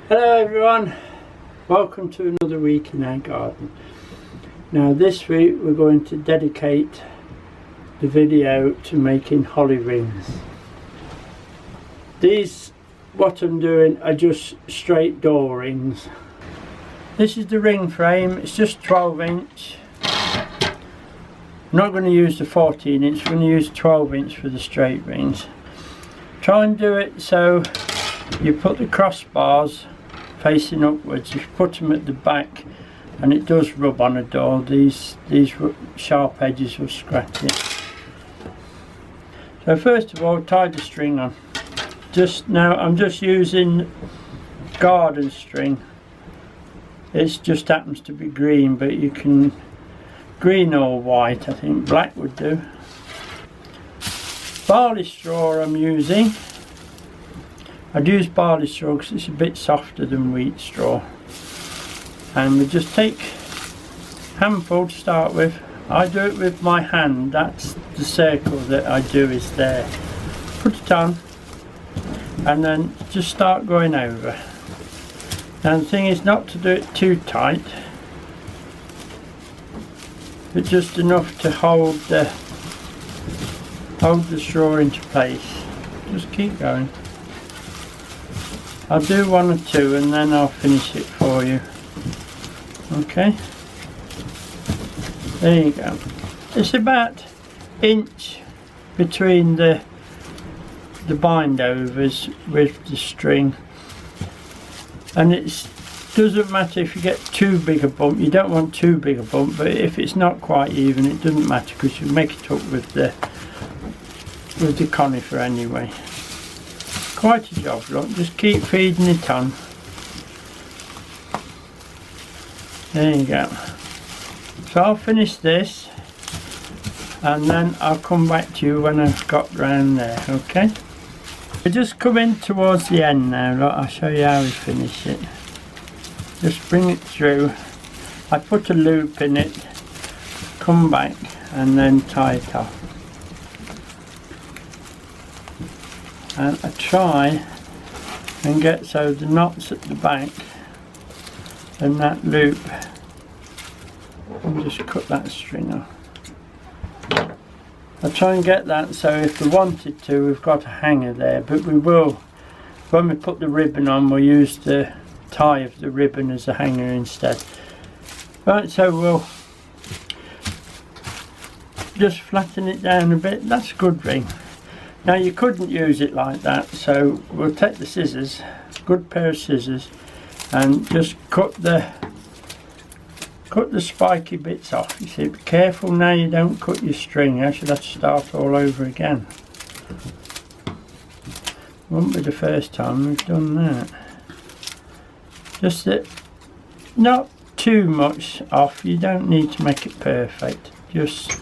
Hello everyone, welcome to another week in our garden. Now this week we're going to dedicate the video to making holly rings. These, what I'm doing, are just straight door rings. This is the ring frame, it's just 12 inch. I'm not going to use the 14 inch, I'm going to use 12 inch for the straight rings. Try and do it so you put the crossbars facing upwards. If you put them at the back and it does rub on a door, these sharp edges will scratch it. So first of all, tie the string on. I'm just using garden string. It just happens to be green, but you can green or white. I think black would do. Barley straw I'm using. I'd use barley straw because it's a bit softer than wheat straw. And we just take a handful to start with. I do it with my hand, that's the circle that I do is there. Put it on and then just start going over. Now the thing is not to do it too tight, but just enough to hold the straw into place. Just keep going. I'll do one or two and then I'll finish it for you. Okay, there you go. It's about inch between the bind overs with the string, and it doesn't matter if you get too big a bump. You don't want too big a bump, but if it's not quite even, it doesn't matter because you make it up with the conifer anyway. Quite a job, look, just keep feeding it on. There you go. So I'll finish this and then I'll come back to you when I've got round there, okay? We're just coming towards the end now, look, I'll show you how we finish it. Just bring it through. I put a loop in it, come back and then tie it off. And I try and get so the knots at the back and that loop, and just cut that string off. I try and get that so if we wanted to, we've got a hanger there, but we will, when we put the ribbon on, we'll use the tie of the ribbon as a hanger instead. Right, so we'll just flatten it down a bit. That's a good ring. Now you couldn't use it like that, so we'll take the scissors, good pair of scissors, and just cut the spiky bits off. You see, be careful now you don't cut your string, else you'll have to start all over again. Won't be the first time we've done that. Just that, not too much off, you don't need to make it perfect, just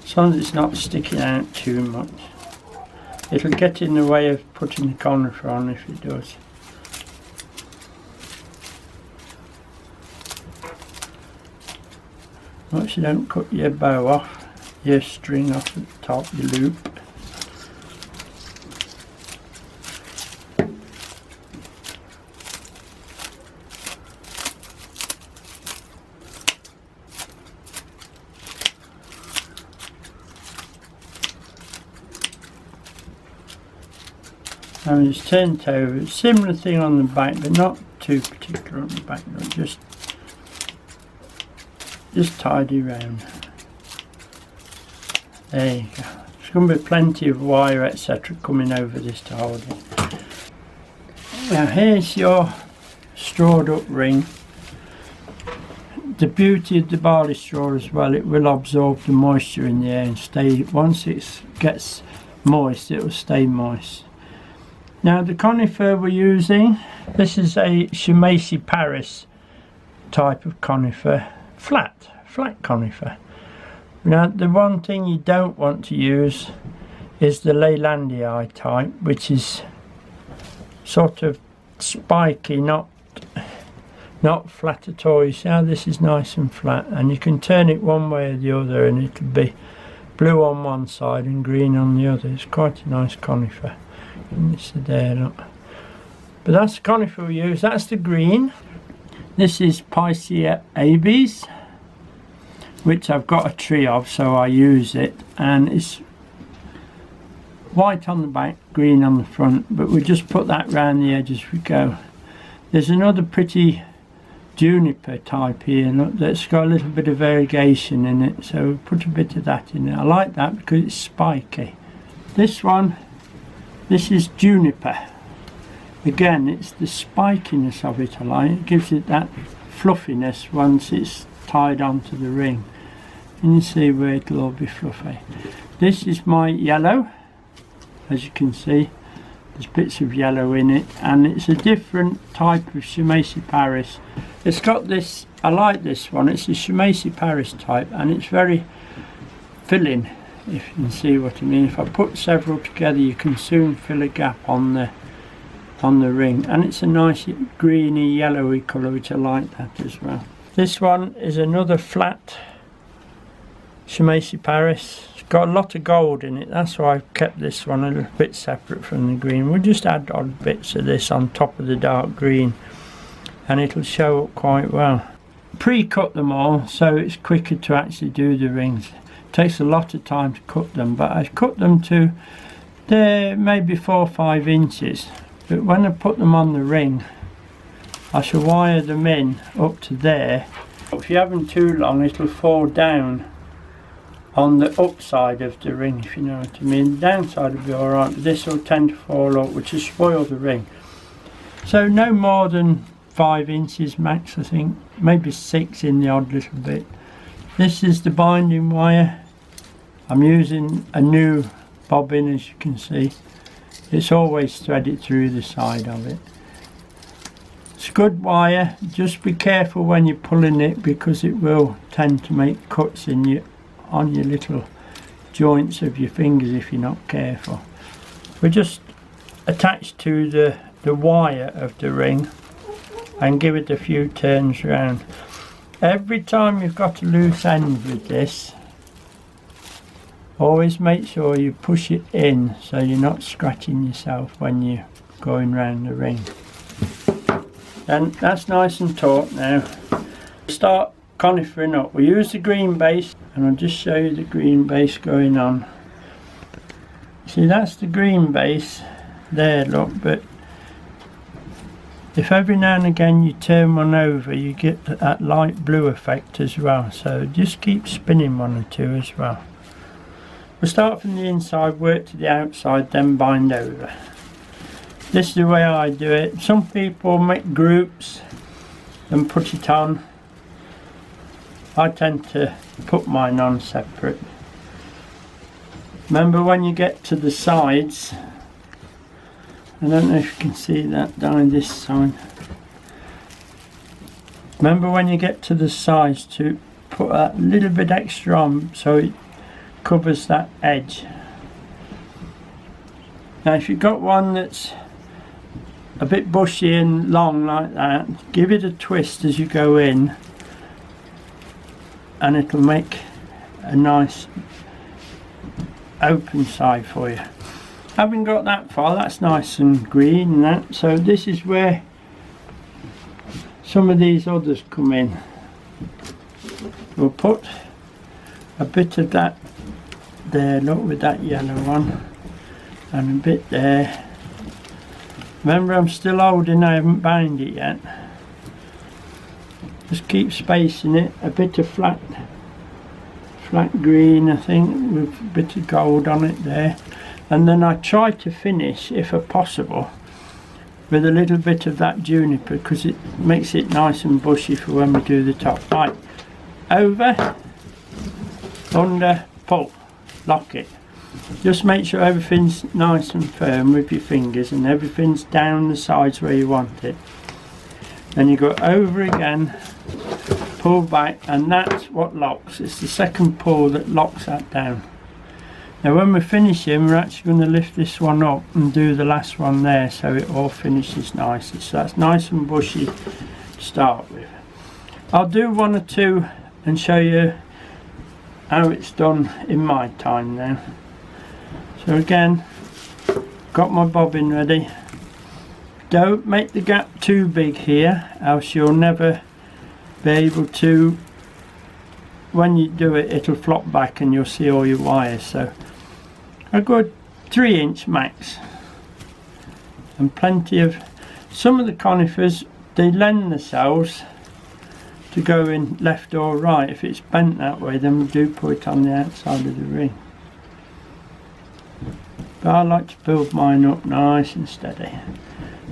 as long as it's not sticking out too much. It'll get in the way of putting the conifer on if it does. Once you don't cut your bow off, your string off at the top, your loop. And just turn it over. Similar thing on the back, but not too particular on the back. No, just tidy round. There you go. There's going to be plenty of wire, etc., coming over this to hold it. Now here's your strawed up ring. The beauty of the barley straw as well, it will absorb the moisture in the air and stay. Once it gets moist, it will stay moist. Now the conifer we're using, this is a Chamaecy Paris type of conifer, flat conifer. Now the one thing you don't want to use is the Leylandii type, which is sort of spiky, not flat at all. You see how this is nice and flat, and you can turn it one way or the other and it'll be blue on one side and green on the other. It's quite a nice conifer. And this is there, look. But that's the conifer we use. That's the green. This is picea abes, which I've got a tree of, so I use it, and it's white on the back, green on the front, but we just put that round the edge as we go. There's another pretty juniper type here, look, that's got a little bit of variegation in it, so we'll put a bit of that in it. I like that because it's spiky. This one, this is juniper. Again, it's the spikiness of it I like. It gives it that fluffiness once it's tied onto the ring. And you see where it'll all be fluffy. This is my yellow. As you can see, there's bits of yellow in it, and it's a different type of Chamaecy Paris. It's got this, I like this one, it's a Chamaecy Paris type, and it's very filling, if you can see what I mean. If I put several together, you can soon fill a gap on the ring, and it's a nice greeny yellowy colour, which I like that as well. This one is another flat Chamaecy Paris. It's got a lot of gold in it, that's why I've kept this one a little bit separate from the green. We'll just add odd bits of this on top of the dark green, and it'll show up quite well. Pre-cut them all so it's quicker to actually do the rings. It takes a lot of time to cut them, but I've cut them to they're maybe 4 or 5 inches. But when I put them on the ring, I shall wire them in up to there. If you have them too long, it'll fall down on the upside of the ring, if you know what I mean. The downside will be alright, but this will tend to fall up, which will spoil the ring. So no more than 5 inches max, I think. Maybe 6 in the odd little bit. This is the binding wire. I'm using a new bobbin, as you can see. It's always threaded through the side of it. It's good wire, just be careful when you're pulling it, because it will tend to make cuts on your little joints of your fingers if you're not careful. We're just attached to the wire of the ring and give it a few turns round. Every time you've got a loose end with this, always make sure you push it in so you're not scratching yourself when you're going round the ring. And that's nice and taut now. Start conifering up. We use the green base, and I'll just show you the green base going on. See, that's the green base there, look, but if every now and again you turn one over, you get that light blue effect as well, so just keep spinning one or two as well. We'll start from the inside, work to the outside, then bind over. This is the way I do it. Some people make groups and put it on. I tend to put mine on separate. Remember, when you get to the sides, I don't know if you can see that down this side. Remember, when you get to the sides, to put a little bit extra on so it covers that edge. Now if you've got one that's a bit bushy and long like that, give it a twist as you go in, and it'll make a nice open side for you. Having got that far, that's nice and green and that, so this is where some of these others come in. We'll put a bit of that there, look, with that yellow one, and a bit there. Remember, I'm still holding, I haven't bound it yet. Just keep spacing it. A bit of flat green, I think, with a bit of gold on it there. And then I try to finish, if possible, with a little bit of that juniper, because it makes it nice and bushy for when we do the top. Right, over, under, pull, lock it. Just make sure everything's nice and firm with your fingers, and everything's down the sides where you want it. Then you go over again, pull back, and that's what locks. It's the second pull that locks that down. Now when we're finishing, we're actually going to lift this one up and do the last one there, so it all finishes nicely. So that's nice and bushy to start with. I'll do one or two and show you how it's done in my time now. So again, got my bobbin ready, Don't make the gap too big here, else you'll never be able to, when you do it, it'll flop back and you'll see all your wires. So a good 3" max, and plenty of, some of the conifers, they lend themselves to go in left or right. If it's bent that way, then we do put it on the outside of the ring. But I like to build mine up nice and steady.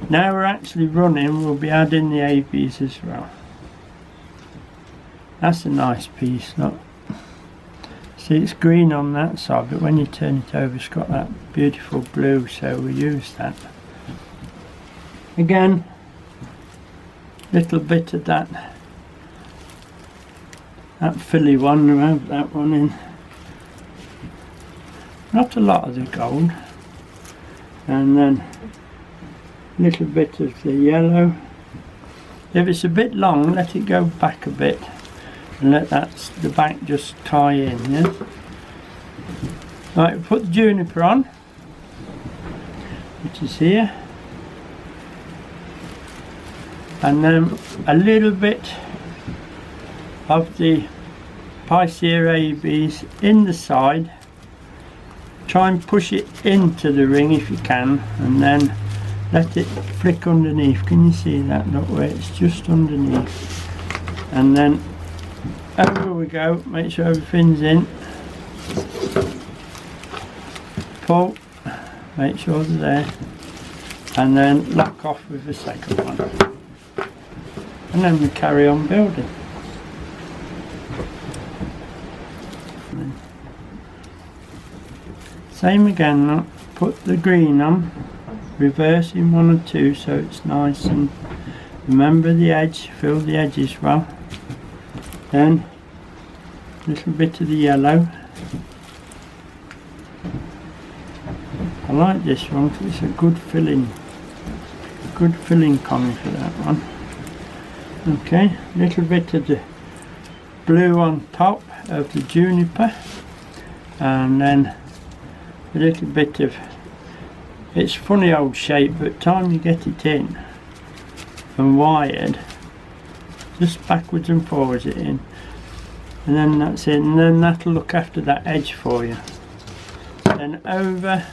Now we're actually running, we'll be adding the ABs as well. That's a nice piece, look. See, it's green on that side, but when you turn it over, it's got that beautiful blue, so we use that. Again, little bit of that filly one, remember that one in. Not a lot of the gold. And then a little bit of the yellow. If it's a bit long, let it go back a bit and let the back just tie in, yeah? Right, we'll put the juniper on, which is here. And then a little bit of the picea ABs in the side. Try and push it into the ring if you can, and then let it flick underneath. Can you see that? Look where it's just underneath. And then over we go. Make sure everything's in. Pull. Make sure they're there. And then lock off with the second one. And then we carry on building. Same again, look. Put the green on, reverse in 1 or 2 so it's nice, and remember the edge, fill the edges well. Then a little bit of the yellow. I like this one because it's a good filling conifer, that one. Okay, a little bit of the blue on top of the juniper, and then a little bit of, it's funny old shape, but time you get it in and wired, just backwards and forwards it in, and then that's it, and then that'll look after that edge for you. Then over,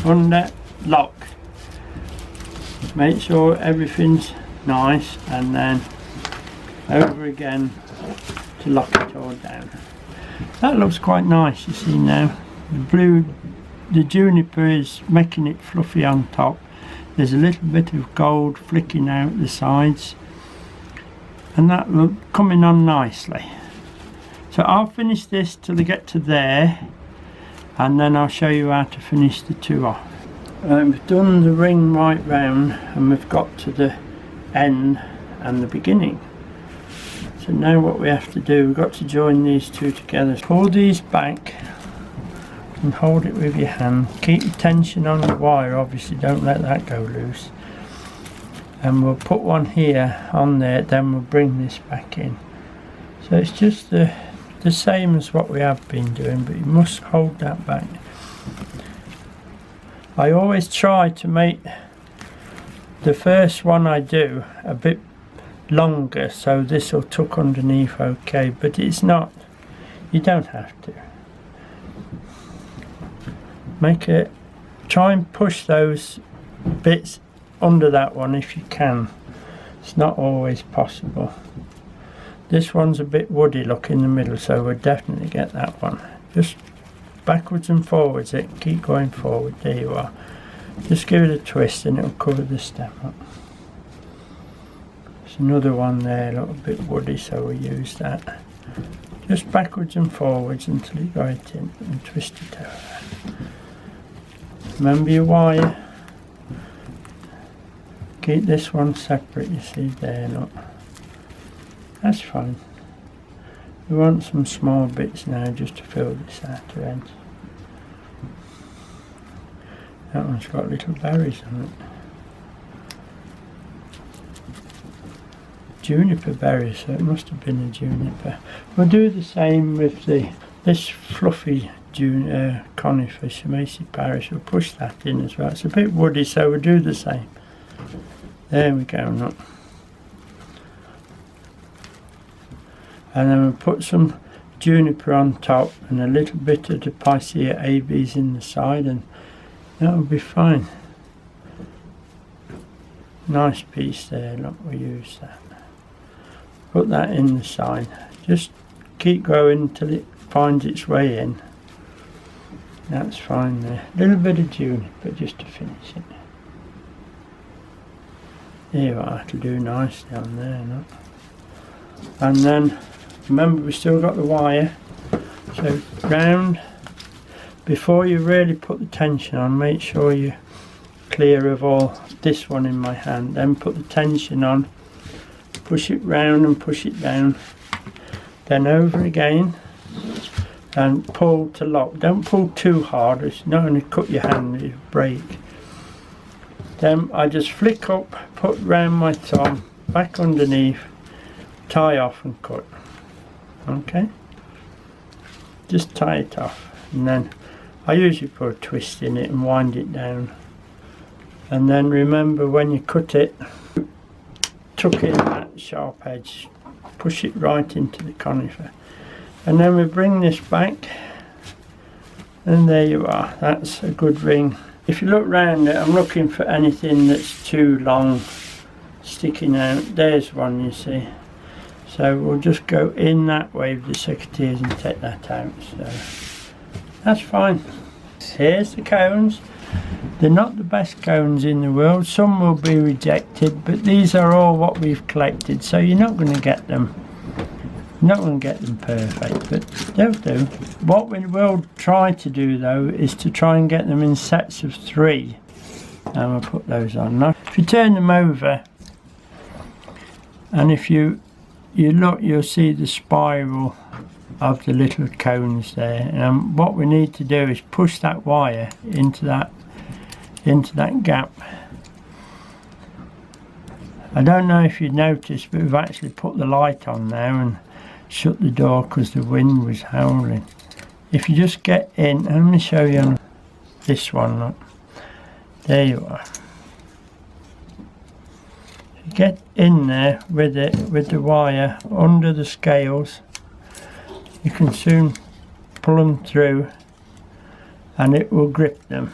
under, lock. Make sure everything's nice, and then over again to lock it all down. That looks quite nice, you see now. The blue, the juniper is making it fluffy on top. There's a little bit of gold flicking out the sides, and that look coming on nicely. So I'll finish this till I get to there, and then I'll show you how to finish the 2 off. We've done the ring right round, and we've got to the end and the beginning. So now what we have to do, we've got to join these 2 together. Pull these back and hold it with your hand. Keep your tension on the wire, obviously don't let that go loose. And we'll put one here on there, then we'll bring this back in. So it's just the same as what we have been doing, but you must hold that back. I always try to make the first one I do a bit longer, so this will tuck underneath okay, but it's not, you don't have to. Make it, try and push those bits under that one if you can. It's not always possible. This one's a bit woody look in the middle, so we'll definitely get that one. Just backwards and forwards it, keep going forward, there you are. Just give it a twist and it'll cover the stem up. There's another one there, a little bit woody, so we'll use that. Just backwards and forwards until you got it in and twist it over. Remember your wire. Keep this one separate, you see there, look. That's fine. We want some small bits now just to fill this outer end. That one's got little berries on it. Juniper berries, so it must have been a juniper. We'll do the same with this fluffy conifer, Shemacy Parish. We'll push that in as well. It's a bit woody, so we'll do the same. There we go, look. And then we'll put some juniper on top and a little bit of the picea ABs in the side, and that'll be fine. Nice piece there, look, we use that. Put that in the side. Just keep going until it finds its way in. That's fine there. A little bit of juniper just to finish it. There you are, it'll do nice down there, look. And then remember, we still got the wire, so round. Before you really put the tension on, make sure you're clear of all this one in my hand. Then put the tension on, push it round and push it down, then over again and pull to lock. Don't pull too hard, it's not going to cut your hand, it'll break. Then I just flick up, put round my thumb, back underneath, tie off and cut. Okay, just tie it off, and then I usually put a twist in it and wind it down. And then remember, when you cut it, tuck in that sharp edge, push it right into the conifer, and then we bring this back, and there you are. That's a good ring. If you look round it, I'm looking for anything that's too long sticking out. There's one, you see. So we'll just go in that way with the secateurs and take that out. So that's fine. Here's the cones. They're not the best cones in the world. Some will be rejected, but these are all what we've collected. So you're not going to get them. You're not going to get them perfect, but they'll do. What we will try to do though is to try and get them in sets of 3. And we'll put those on now. If you turn them over, and if you look, you'll see the spiral of the little cones there. And what we need to do is push that wire into that gap. I don't know if you'd noticed, but we've actually put the light on now and shut the door because the wind was howling. If you just get in, let me show you on this one, look. There you are. You get in there with it, with the wire under the scales, you can soon pull them through and it will grip them.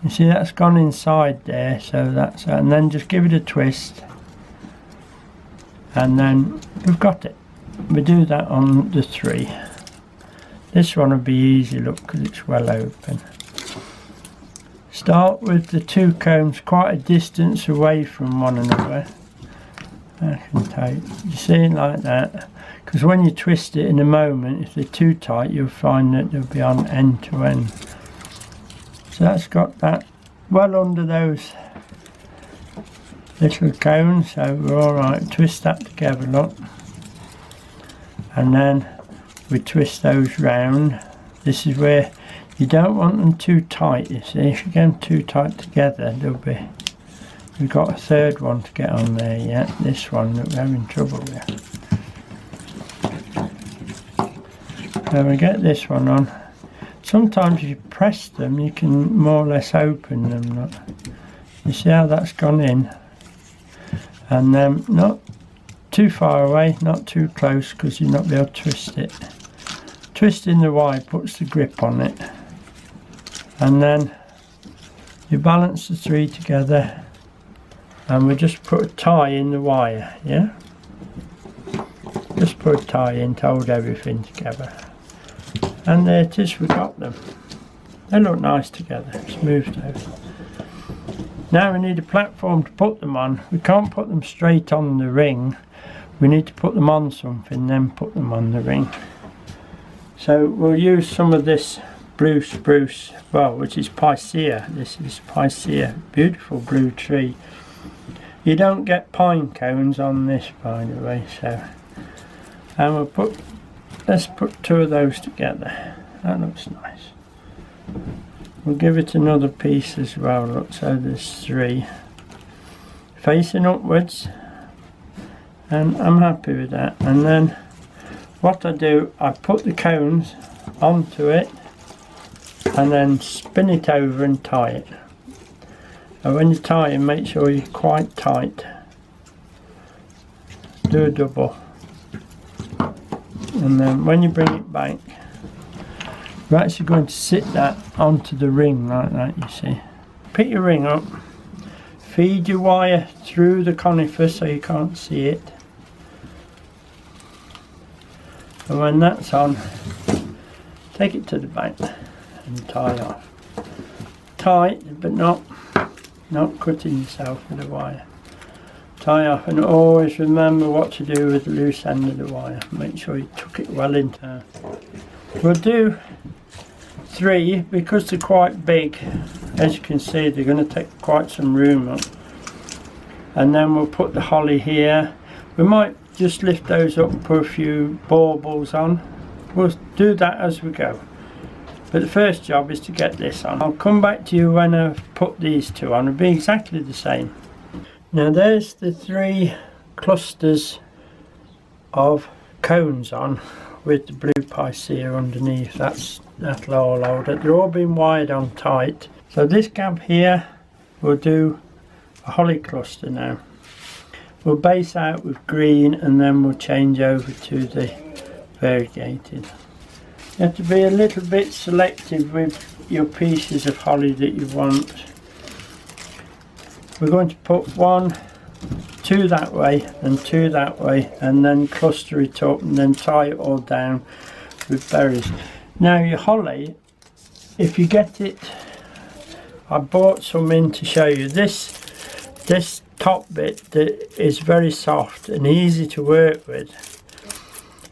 You see that's gone inside there, so that's, and then just give it a twist and then we've got it. We do that on the 3. This one will be easy, look, because it's well open. Start with the 2 combs quite a distance away from one another. I can take, you see it like that, because when you twist it in a moment, if they're too tight, you'll find that they'll be on end to end. So that's got that well under those little cones, so we're alright. Twist that together, look. And then we twist those round. This is where you don't want them too tight, you see. If you get them too tight together, they'll be... We've got a 3rd one to get on there yet. This one that we're having trouble with. So we get this one on. Sometimes if you press them, you can more or less open them. Look. You see how that's gone in? And not too far away, not too close, because you'll not be able to twist it. Twisting the wire puts the grip on it, and then you balance the 3 together, and we just put a tie in the wire, yeah? Just put a tie in to hold everything together, and there it is, we got them. They look nice together, smoothed over. Now we need a platform to put them on. We can't put them straight on the ring. We need to put them on something, then put them on the ring. So we'll use some of this blue spruce, well, which is picea. This is picea, beautiful blue tree. You don't get pine cones on this, by the way, so. And let's put 2 of those together. That looks nice. We'll give it another piece as well, look, so there's 3. Facing upwards. And I'm happy with that. And then what I do, I put the cones onto it and then spin it over and tie it. And when you tie them, make sure you're quite tight. Do a double. And then when you bring it back, you're actually going to sit that onto the ring like that, you see. Pick your ring up, feed your wire through the conifer so you can't see it. And when that's on, take it to the back and tie off. Tight, but not cutting yourself with the wire. Tie off, and always remember what to do with the loose end of the wire. Make sure you tuck it well into. We'll do 3 because they're quite big. As you can see, they're going to take quite some room up. And then we'll put the holly here. We might just lift those up and put a few baubles on. We'll do that as we go. But the first job is to get this on. I'll come back to you when I've put these 2 on. It'll be exactly the same. Now there's the 3 clusters of cones on with the blue picea underneath. That'll all hold it. They're all been wired on tight. So this gap here, we'll do a holly cluster now. We'll base out with green and then we'll change over to the variegated. You have to be a little bit selective with your pieces of holly that you want. We're going to put 1, 2 that way and 2 that way, and then cluster it up and then tie it all down with berries. Now your holly, if you get it, I bought some in to show you. This top bit that is very soft and easy to work with.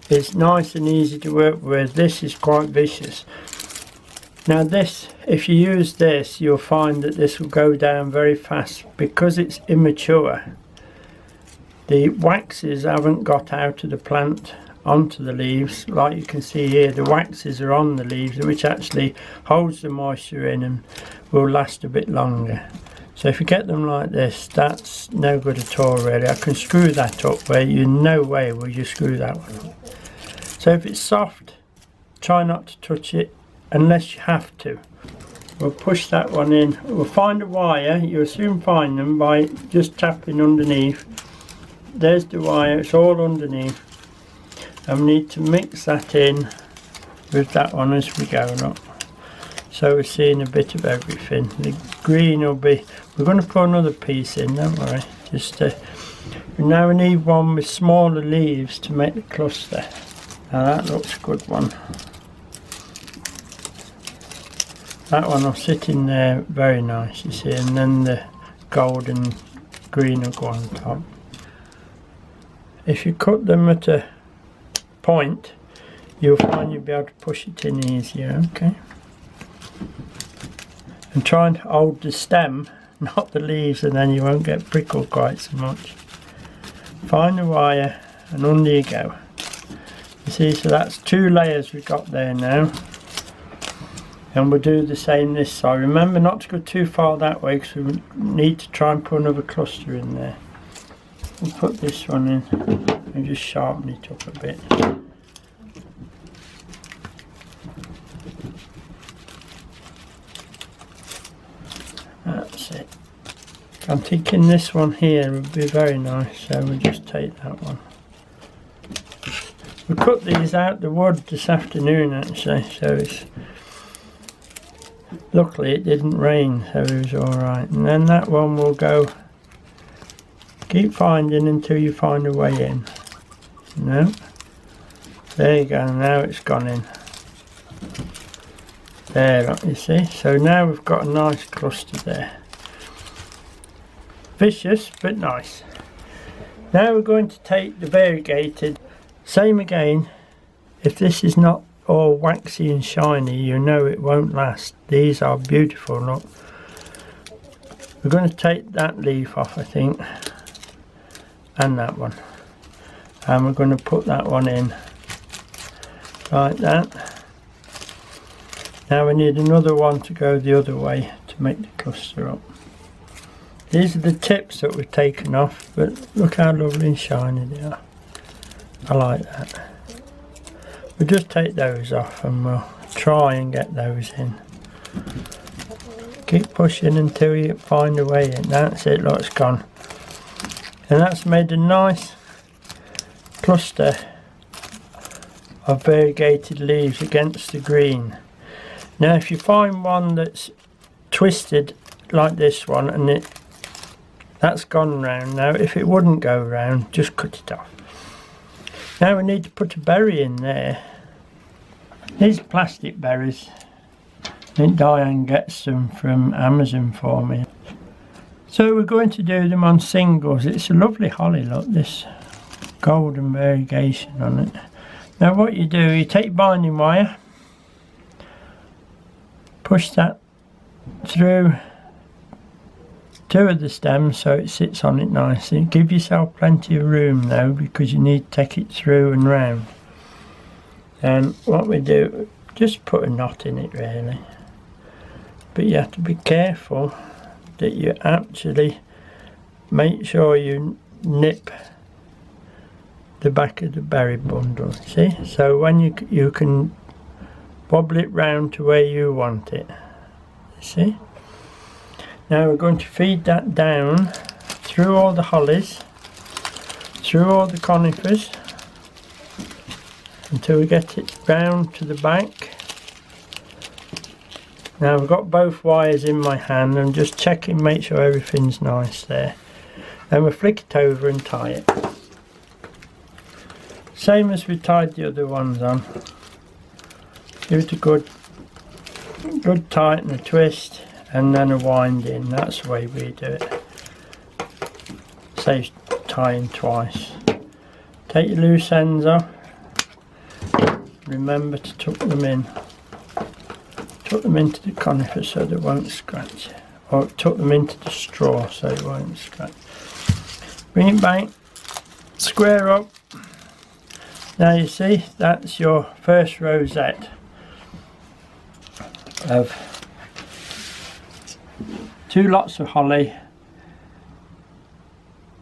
It's nice and easy to work with. This is quite vicious. Now this, if you use this, you'll find that this will go down very fast because it's immature. The waxes haven't got out of the plant onto the leaves. Like you can see here, the waxes are on the leaves, which actually holds the moisture in and will last a bit longer. So if you get them like this, that's no good at all really. I can screw that up where you no way will you screw that one up. So if it's soft, try not to touch it unless you have to. We'll push that one in. We'll find a wire. You'll soon find them by just tapping underneath. There's the wire, it's all underneath. And we need to mix that in with that one as we go up. So we're seeing a bit of everything. The green will be, we're going to put another piece in, don't worry. Now we need one with smaller leaves to make the cluster. Now that looks a good one. That one will sit in there very nice, you see, and then the gold and green will go on top. If you cut them at a point, you'll find you'll be able to push it in easier, okay? And try and hold the stem, not the leaves, and then you won't get prickled quite so much. Find the wire and under you go. You see, so that's 2 layers we've got there now. And we'll do the same this side. Remember not to go too far that way because we need to try and put another cluster in there. We'll put this one in and just sharpen it up a bit. That's it. I'm thinking this one here would be very nice, so we'll just take that one. We cut these out the wood this afternoon actually, so it's luckily it didn't rain, so it was alright. And then that one will go, keep finding until you find a way in. No, there you go, now it's gone in. There, you see, so now we've got a nice cluster there. Vicious but nice. Now we're going to take the variegated. Same again, if this is not all waxy and shiny, you know it won't last. These are beautiful, look. We're going to take that leaf off, I think, and that one. And we're going to put that one in, like that. Now we need another one to go the other way to make the cluster up. These are the tips that we've taken off, but look how lovely and shiny they are. I like that. We'll just take those off and we'll try and get those in. Keep pushing until you find a way in. That's it, look, it's gone. And that's made a nice cluster of variegated leaves against the green. Now if you find one that's twisted like this one and that's gone round, now if it wouldn't go round, just cut it off. Now we need to put a berry in there. These are plastic berries. I think Diane gets them from Amazon for me. So we're going to do them on singles. It's a lovely holly, look, this golden variegation on it. Now what you do, you take your binding wire, push that through two of the stems so it sits on it nicely. Give yourself plenty of room though, because you need to take it through and round. And what we do, just put a knot in it really. But you have to be careful that you actually make sure you nip the back of the berry bundle, see? So when you can wobble it round to where you want it, see? Now we're going to feed that down through all the hollies, through all the conifers, until we get it round to the back. Now I've got both wires in my hand and just checking, make sure everything's nice there. Then we'll flick it over and tie it. Same as we tied the other ones on. Give it a good tight and a twist and then a wind in. That's the way we do it. Saves tying twice. Take your loose ends off. Remember to tuck them in. Tuck them into the conifer so they won't scratch. Or tuck them into the straw so it won't scratch. Bring it back. Square up. Now you see, that's your first rosette of 2 lots of holly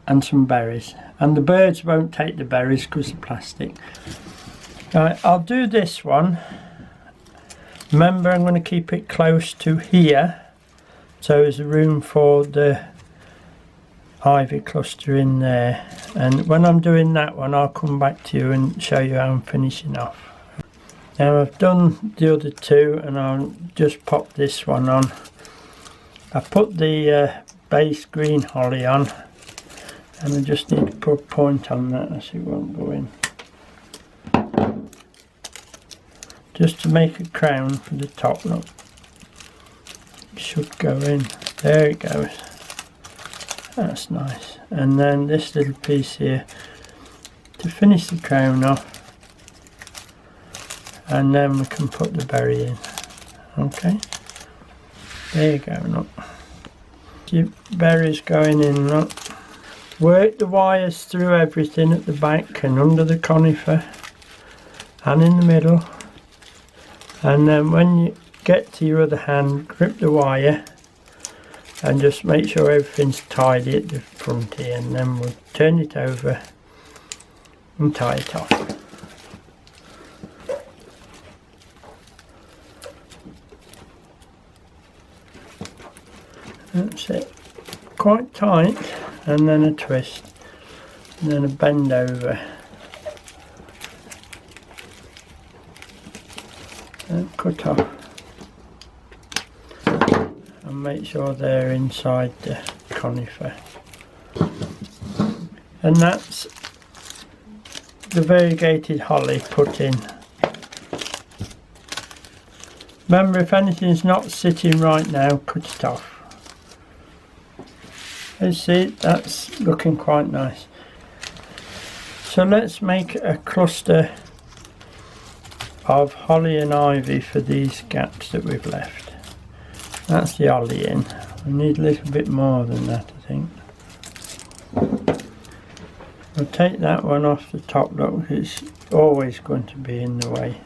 and some berries. And the birds won't take the berries because they're plastic. Right, I'll do this one. Remember, I'm going to keep it close to here so there's room for the ivy cluster in there. And when I'm doing that one, I'll come back to you and show you how I'm finishing off. Now I've done the other two and I'll just pop this one on. I put the base green holly on and I just need to put a point on that as it won't go in. Just to make a crown for the top, look. It should go in. There it goes. That's nice. And then this little piece here to finish the crown off. And then we can put the berry in. Okay. There you go, look. Your berries going in, look. Work the wires through everything at the back and under the conifer and in the middle. And then when you get to your other hand, grip the wire and just make sure everything's tidy at the front here, and then we'll turn it over and tie it off. That's it. Quite tight, and then a twist, and then a bend over. And cut off. And make sure they're inside the conifer. And that's the variegated holly put in. Remember, if anything's not sitting right now, cut it off. You see, that's looking quite nice. So let's make a cluster of holly and ivy for these gaps that we've left. That's the holly in. We need a little bit more than that, I think. We'll take that one off the top, look, it's always going to be in the way.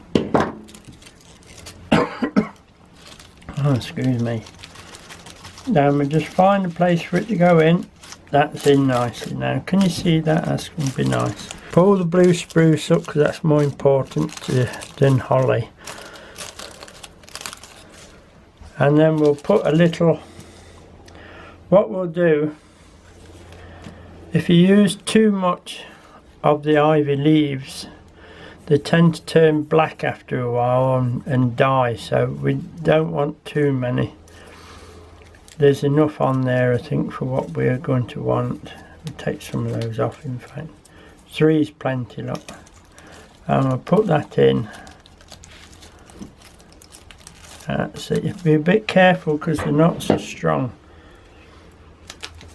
Oh, excuse me. Now we just find a place for it to go in. That's in nicely now. Can you see that? That's going to be nice. Pull the blue spruce up because that's more important than holly. And then we'll put a little, what we'll do, if you use too much of the ivy leaves, they tend to turn black after a while and die, so we don't want too many. There's enough on there, I think, for what we're going to want. We'll take some of those off, in fact. 3 is plenty, look. And I'll put that in. That's it. Be a bit careful because they're not so strong.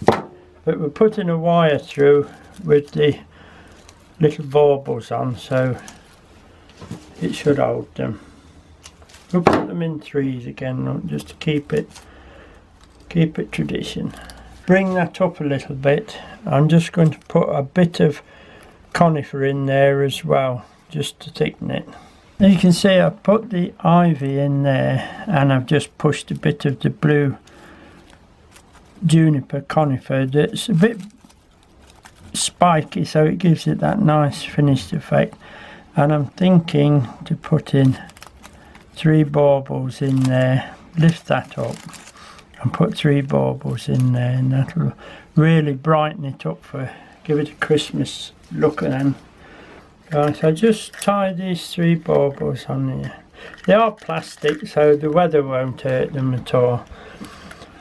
But we're putting a wire through with the little baubles on, so it should hold them. We'll put them in 3s again, look, just to keep it tradition. Bring that up a little bit. I'm just going to put a bit of conifer in there as well, just to thicken it. As you can see, I've put the ivy in there and I've just pushed a bit of the blue juniper conifer that's a bit spiky, so it gives it that nice finished effect. And I'm thinking to put in 3 baubles in there, lift that up and put 3 baubles in there, and that'll really brighten it up, for give it a Christmas look. Then right, I'll just tie these 3 baubles on here. They are plastic, so the weather won't hurt them at all.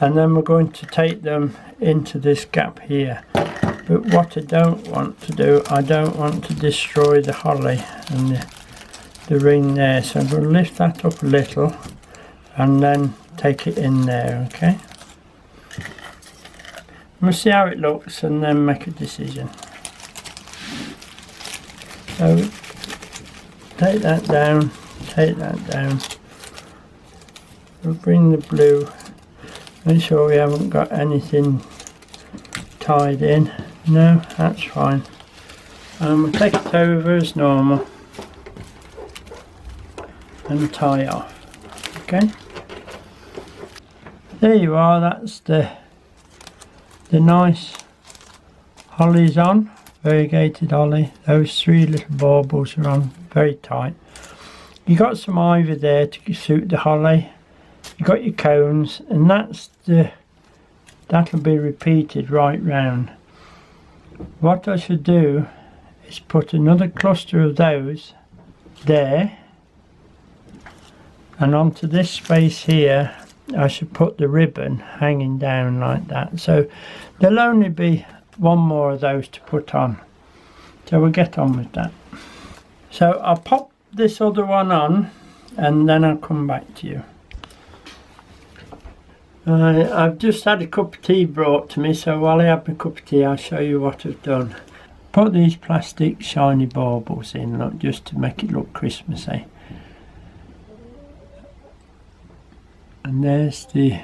And then we're going to take them into this gap here. But what I don't want to do, I don't want to destroy the holly and the ring there. So I'm going to lift that up a little and then take it in there, okay? We'll see how it looks and then make a decision. So take that down, take that down. We'll bring the blue, make sure we haven't got anything tied in. No, that's fine. And we'll take it over as normal and tie off, okay? There you are, that's the nice hollies on. Variegated holly. Those 3 little baubles are on very tight. You got some ivy there to suit the holly. You got your cones, and that'll be repeated right round. What I should do is put another cluster of those there, and onto this space here I should put the ribbon hanging down like that. So there'll only be 1 more of those to put on, so we'll get on with that. So I'll pop this other one on and then I'll come back to you. I've just had a cup of tea brought to me, so while I have my cup of tea I'll show you what I've done. Put these plastic shiny baubles in, look, just to make it look Christmassy. And there's the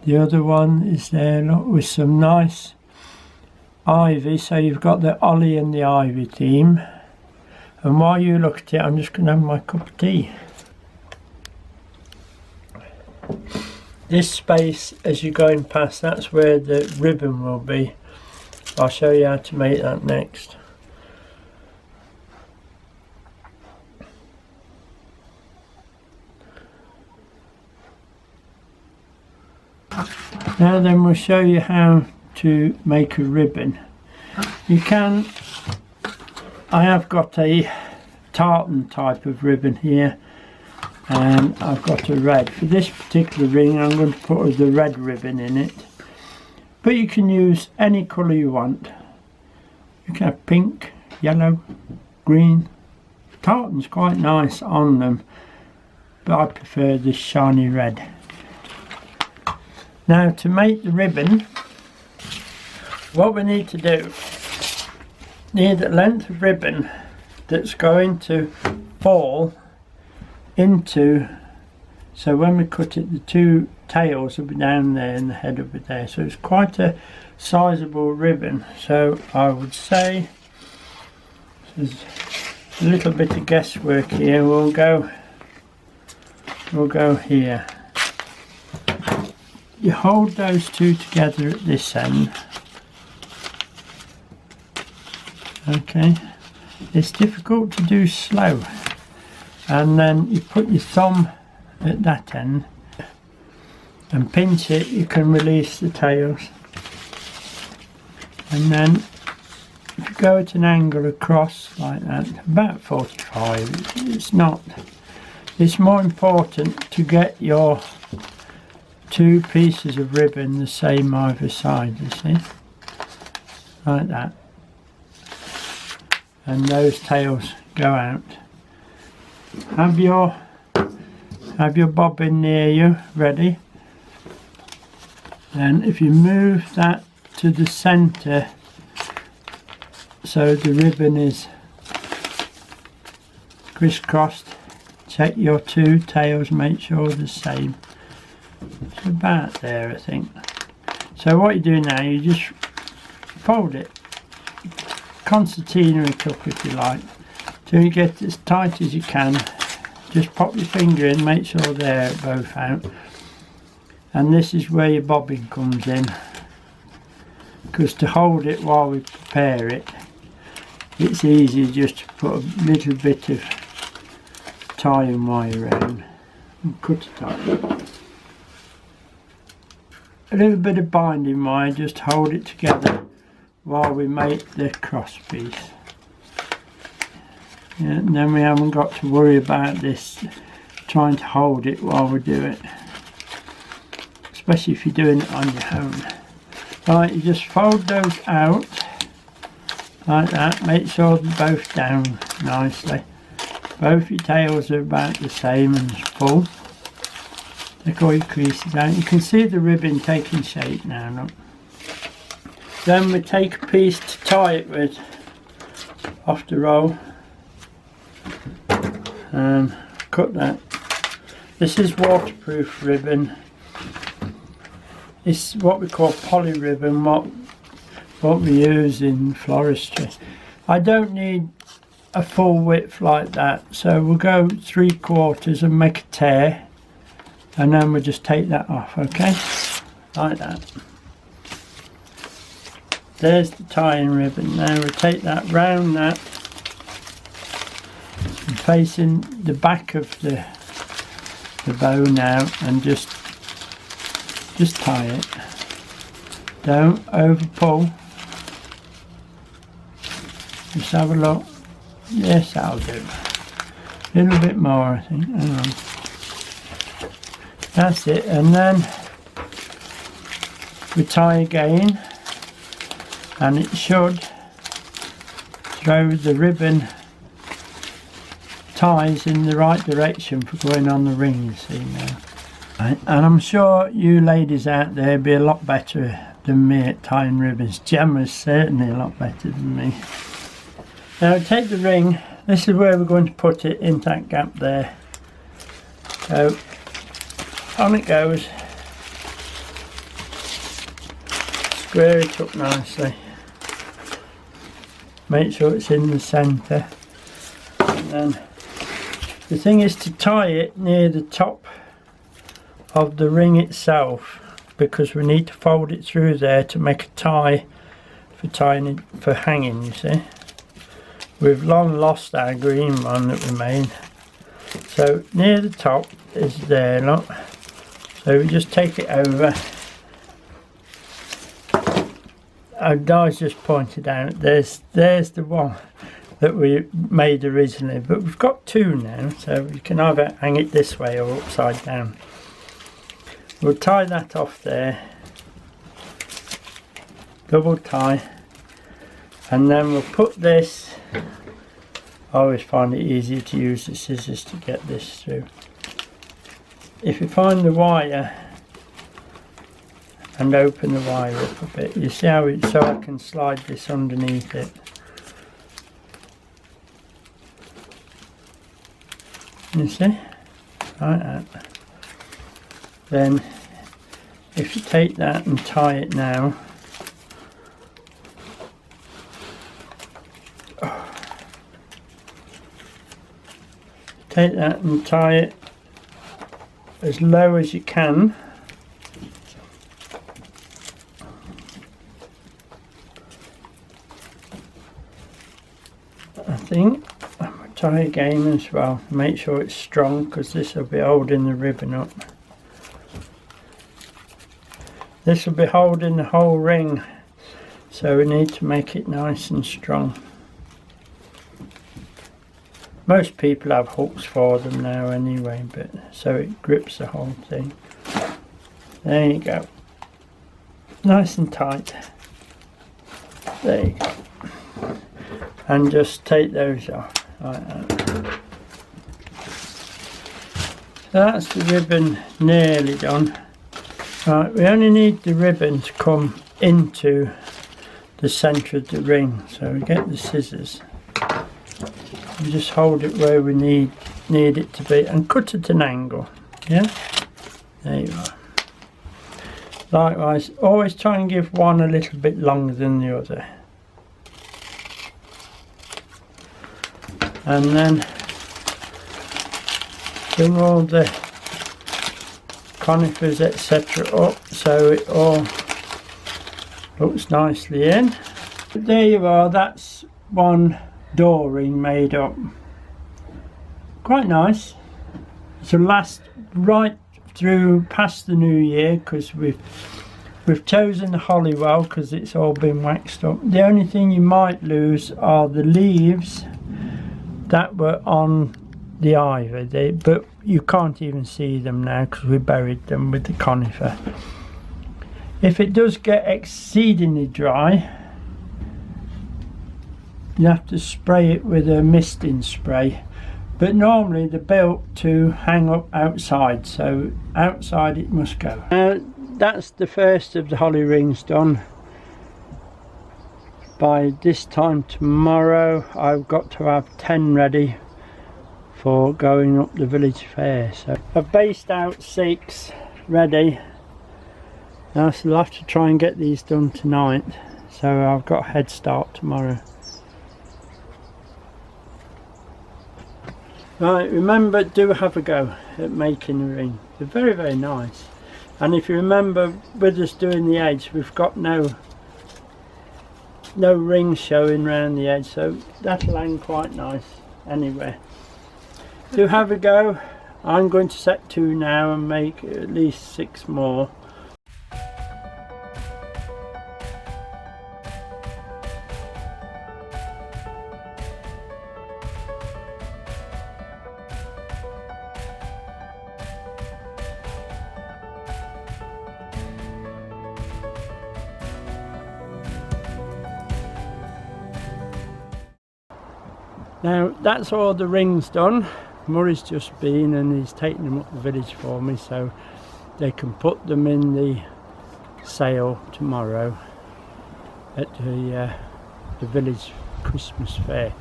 other one is there, look, with some nice ivy. So you've got the holly and the ivy theme. And while you look at it, I'm just going to have my cup of tea. This space, as you're going past, that's where the ribbon will be. I'll show you how to make that next. Now then, we'll show you how to make a ribbon. You can, I have got a tartan type of ribbon here, and I've got a red. For this particular ring I'm going to put the red ribbon in it, but you can use any colour you want. You can have pink, yellow, green. Tartan's quite nice on them, but I prefer this shiny red. Now, to make the ribbon, what we need to do, need a length of ribbon that's going to fall into, so when we cut it, the 2 tails will be down there and the head will be there, so it's quite a sizable ribbon. So I would say there's a little bit of guesswork here. We'll go here. You hold those 2 together at this end. Okay, it's difficult to do slow. And then you put your thumb at that end and pinch it, you can release the tails. And then if you go at an angle across like that, about 45, it's more important to get your two pieces of ribbon the same either side, you see, like that, and those tails go out. Have your bobbin near you ready, and if you move that to the center so the ribbon is crisscrossed, check your two tails, make sure they're the same. It's about there, I think. So what you do now, you just fold it, concertina it up if you like, till you get as tight as you can. Just pop your finger in, make sure they're both out. And this is where your bobbin comes in, because to hold it while we prepare it, it's easy just to put a little bit of tying wire around and cut it up. A little bit of binding wire, just hold it together while we make the cross piece. Yeah, and then we haven't got to worry about this trying to hold it while we do it, especially if you're doing it on your own. Right, you just fold those out like that, make sure they're both down nicely. Both your tails are about the same and full. Take all your creases out. You can see the ribbon taking shape now, look. Then we take a piece to tie it with off the roll and cut that. This is waterproof ribbon. It's what we call poly ribbon, what we use in floristry. I don't need a full width like that, so we'll go 3/4 and make a tear, and then we'll just take that off, okay, like that. There's the tying ribbon. Now we'll take that round that and facing the back of the bow now, and just tie it. Don't over pull. Just have a look. Yes, that'll do. A little bit more, I think. Hang on. That's it. And then we tie again, and it should throw the ribbon ties in the right direction for going on the ring, you see now. Right. And I'm sure you ladies out there be a lot better than me at tying ribbons. Gemma's certainly a lot better than me. Now take the ring, this is where we're going to put it, in that gap there. So on it goes. Square it up nicely. Make sure it's in the centre. And then the thing is to tie it near the top of the ring itself, because we need to fold it through there to make a tie for tying it, for hanging, you see. We've long lost our green one that we made. So near the top is there, look. So we just take it over. Our guy's just pointed out, there's the one that we made originally, but we've got two now, so you can either hang it this way or upside down. We'll tie that off there, double tie, and then we'll put this. I always find it easier to use the scissors to get this through. If you find the wire and open the wire up a bit, you see how so I can slide this underneath it. You see, like that. Then if you take that and tie it now, take that and tie it as low as you can. I think I'm going to tie again as well. Make sure it's strong, because this will be holding the ribbon up. This will be holding the whole ring, so we need to make it nice and strong. Most people have hooks for them now anyway, but so it grips the whole thing. There you go. Nice and tight. There you go. And just take those off like that. So that's the ribbon nearly done. Right, we only need the ribbon to come into the centre of the ring. So we get the scissors and just hold it where we need it to be and cut at an angle. Yeah, there you are. Likewise, always try and give one a little bit longer than the other. And then bring all the conifers etc. up so it all looks nicely in. There you are, that's one door ring made up. Quite nice. It'll last right through past the new year because we've chosen the holly well because it's all been waxed up. The only thing you might lose are the leaves that were on the ivy, but you can't even see them now because we buried them with the conifer. If it does get exceedingly dry, you have to spray it with a misting spray, but normally they're built to hang up outside, so outside it must go. That's the first of the holly rings done. By this time tomorrow I've got to have 10 ready for going up the village fair. So I've based out 6 ready. Now so I'll have to try and get these done tonight, so I've got a head start tomorrow. Right, remember, do have a go at making a ring. They're very, very nice. And if you remember with us doing the edge, we've got no ring showing around the edge, so that'll hang quite nice anyway. Do have a go. I'm going to set 2 now and make at least 6 more. Now that's all the rings done. Murray's just been and he's taken them up the village for me so they can put them in the sale tomorrow at the village Christmas fair.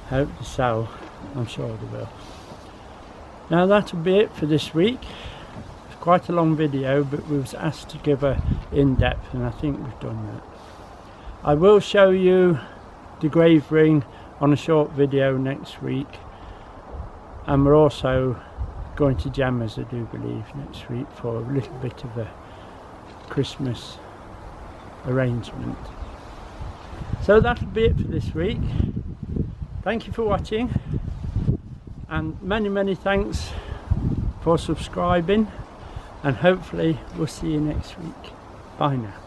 I hope they sell, I'm sure they will. Now that'll be it for this week. It's quite a long video, but we was asked to give a in-depth and I think we've done that. I will show you the grave ring on a short video next week, and we're also going to Jammers, I do believe, next week for a little bit of a Christmas arrangement. So that'll be it for this week. Thank you for watching, and many thanks for subscribing, and hopefully we'll see you next week. Bye now.